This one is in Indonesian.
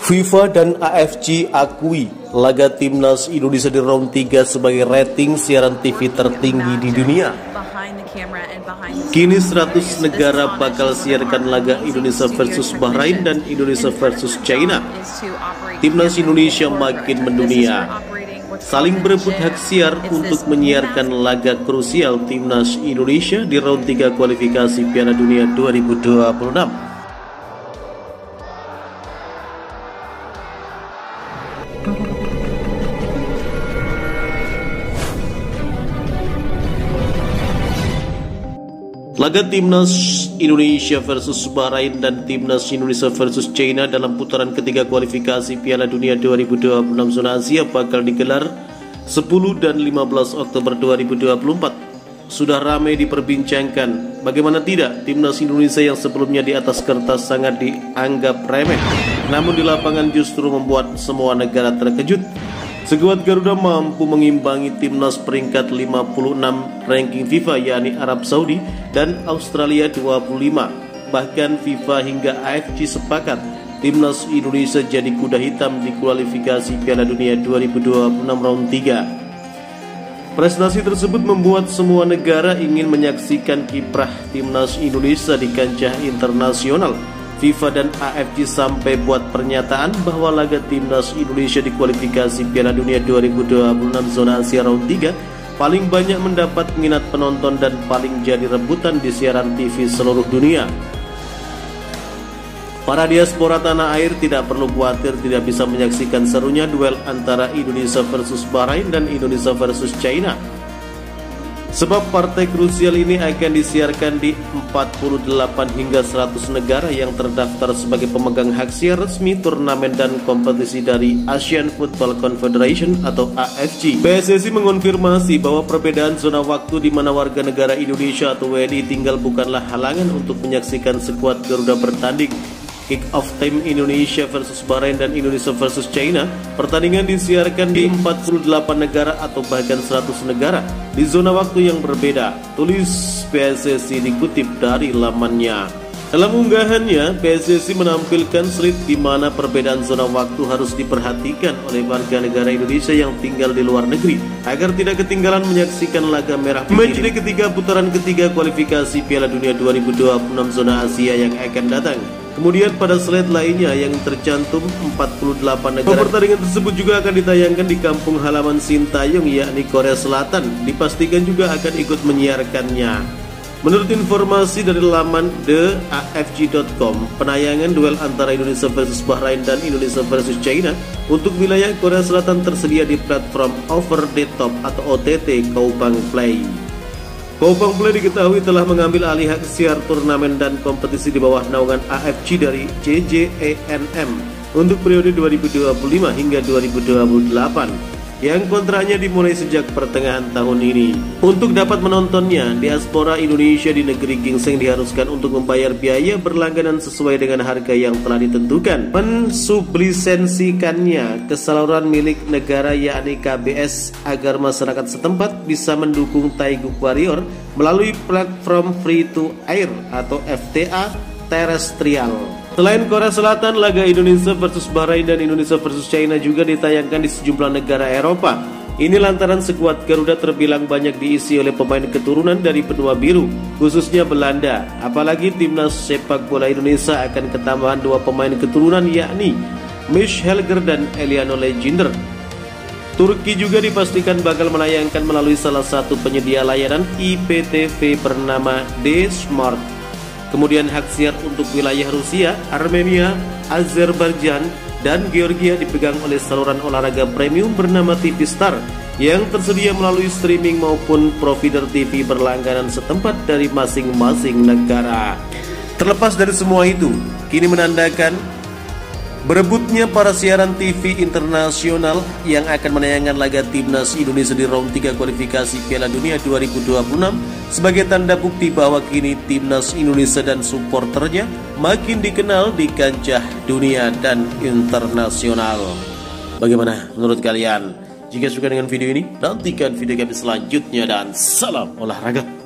FIFA dan AFC akui laga timnas Indonesia di round 3 sebagai rating siaran TV tertinggi di dunia. Kini 100 negara bakal siarkan laga Indonesia versus Bahrain dan Indonesia versus China. Timnas Indonesia makin mendunia, saling berebut hak siar untuk menyiarkan laga krusial timnas Indonesia di round 3 kualifikasi Piala Dunia 2026. Laga timnas Indonesia versus Bahrain dan timnas Indonesia versus China dalam putaran ketiga kualifikasi Piala Dunia 2026 zona Asia bakal digelar 10 dan 15 Oktober 2024. Sudah ramai diperbincangkan, bagaimana tidak timnas Indonesia yang sebelumnya di atas kertas sangat dianggap remeh, namun di lapangan justru membuat semua negara terkejut. Skuad Garuda mampu mengimbangi timnas peringkat 56 ranking FIFA yakni Arab Saudi dan Australia 25. Bahkan FIFA hingga AFC sepakat timnas Indonesia jadi kuda hitam di kualifikasi Piala Dunia 2026 round 3. Prestasi tersebut membuat semua negara ingin menyaksikan kiprah timnas Indonesia di kancah internasional. FIFA dan AFC sampai buat pernyataan bahwa laga timnas Indonesia di kualifikasi Piala Dunia 2026 zona Asia round 3 paling banyak mendapat minat penonton dan paling jadi rebutan di siaran TV seluruh dunia. Para diaspora tanah air tidak perlu khawatir tidak bisa menyaksikan serunya duel antara Indonesia versus Bahrain dan Indonesia versus China. Sebab partai krusial ini akan disiarkan di 48 hingga 100 negara yang terdaftar sebagai pemegang hak siar resmi turnamen dan kompetisi dari Asian Football Confederation atau AFC. PSSI mengonfirmasi bahwa perbedaan zona waktu di mana warga negara Indonesia atau WNI tinggal bukanlah halangan untuk menyaksikan skuad Garuda bertanding. Kick-off time Indonesia versus Bahrain dan Indonesia versus China. Pertandingan disiarkan di 48 negara atau bahkan 100 negara di zona waktu yang berbeda, tulis PSSI dikutip dari lamannya. Dalam unggahannya, PSSI menampilkan slide di mana perbedaan zona waktu harus diperhatikan oleh warga negara Indonesia yang tinggal di luar negeri agar tidak ketinggalan menyaksikan laga merah putih matchday ketiga putaran ketiga kualifikasi Piala Dunia 2026 zona Asia yang akan datang. Kemudian pada slide lainnya yang tercantum 48 negara. Pertandingan tersebut juga akan ditayangkan di kampung halaman Sintayong yakni Korea Selatan. Dipastikan juga akan ikut menyiarkannya. Menurut informasi dari laman theafc.com, penayangan duel antara Indonesia versus Bahrain dan Indonesia versus China untuk wilayah Korea Selatan tersedia di platform over the top atau OTT Kaupang Play. Kaupang Play diketahui telah mengambil alih hak siar turnamen dan kompetisi di bawah naungan AFC dari CJENM untuk periode 2025 hingga 2028 yang kontraknya dimulai sejak pertengahan tahun ini. Untuk dapat menontonnya, diaspora Indonesia di negeri gingseng diharuskan untuk membayar biaya berlangganan sesuai dengan harga yang telah ditentukan. Mensublisensikannya ke saluran milik negara yakni KBS agar masyarakat setempat bisa mendukung Taeguk Warrior melalui platform free to air atau FTA terestrial. Selain Korea Selatan, laga Indonesia versus Bahrain dan Indonesia versus China juga ditayangkan di sejumlah negara Eropa. Ini lantaran skuad Garuda terbilang banyak diisi oleh pemain keturunan dari benua biru, khususnya Belanda. Apalagi timnas sepak bola Indonesia akan ketambahan 2 pemain keturunan yakni Mish Helger dan Eliano Legender. Turki juga dipastikan bakal menayangkan melalui salah satu penyedia layanan IPTV bernama D-Smart. Kemudian hak siar untuk wilayah Rusia, Armenia, Azerbaijan, dan Georgia dipegang oleh saluran olahraga premium bernama TV Star yang tersedia melalui streaming maupun provider TV berlangganan setempat dari masing-masing negara. Terlepas dari semua itu, kini menandakan berebutnya para siaran TV internasional yang akan menayangkan laga timnas Indonesia di round 3 kualifikasi Piala Dunia 2026 sebagai tanda bukti bahwa kini timnas Indonesia dan supporternya makin dikenal di kancah dunia dan internasional. Bagaimana menurut kalian? Jika suka dengan video ini, nantikan video kami selanjutnya dan salam olahraga.